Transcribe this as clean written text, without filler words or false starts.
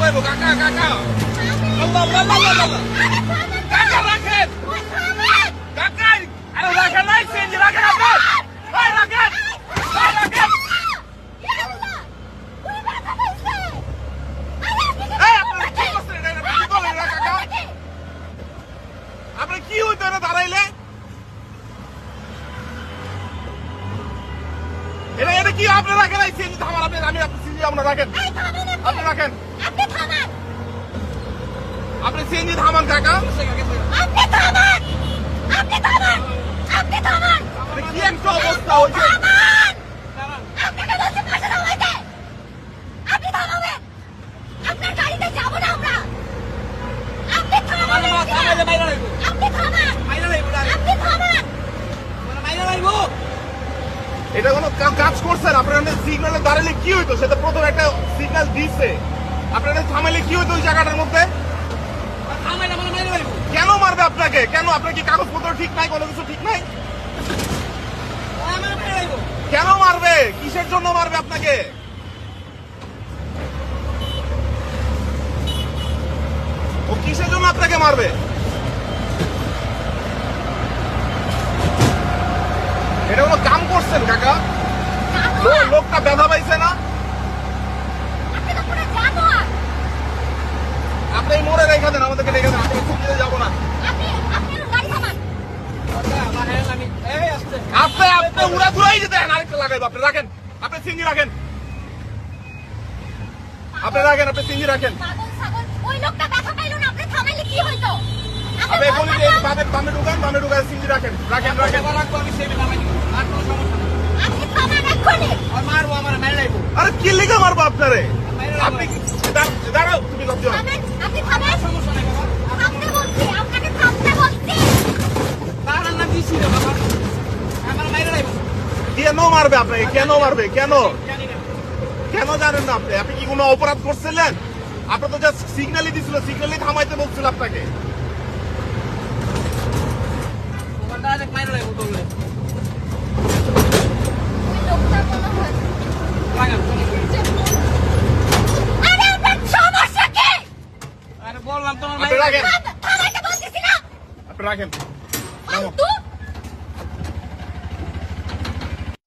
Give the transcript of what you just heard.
থামাইবো কাকা কাকা আল্লাহ আল্লাহ আল্লাহ কাকা রাখেন কাকা আরে রাখেন নাই সিএনজি রাখেন আপনি ভাই রাখেন ভাই রাখেন আপনি কি হইতো না দাঁড়াইলে এটা এটা কি আপনি রাখেন এই সিএনজি থামান আপনি আমি আপনি সিএনজি আপনারা রাখেন আপনি রাখেন আপনি সিএনজি থামান কাকা কি একটা অবস্থা হয়েছে এটা কোনো কাজ করছেন আপনারা সিগন্যালে দাঁড়ালে কি হইতো সেটা প্রথম একটা সিগন্যাল দিচ্ছে আপনারা থামাইলে কি হইতো ওই জায়গাটার মধ্যে কেন মারবে আপনাকে কেন আপনার কি কাগজপত্র ঠিক নাই কোনো কিছু ঠিক নাই কেন মারবে কিসের জন্য মারবে আপনাকে ও কিসের জন্য আপনাকে মারবে এটা কোনো কাম করছেন কাকা লোকটা ব্যথা পাইছে না আপনি মোড়ে রেখে দেন আমাদেরকে রেখে দেন আপনি ছুটিতে যাবো না আপনি আপনি উড়া ধুয়াই যেতে আরেকটা লাগাইবো আপনি রাখেন আপনি সিঙ্গি রাখেন আপনি রাখেন আপনি সিঙ্গি রাখেন আপনি বলি যে বামে ঢুকান সিঙ্গি রাখেন রাখেন রাখেন আরে কি লেগে মারবো আপনারে আপনি দাঁড়াও তুমি লোকজন কেন মারবে আপনাকে কেন মারবে কেন কেন জানেন না আপনি আপনি কি কোনো অপরাধ করছিলেন আপনার তো জাস্ট সিগন্যালই দিছিল সিগন্যালই থামাইতে বলছিল আপনাকে বললাম তোমার রাখেন আপনি রাখেন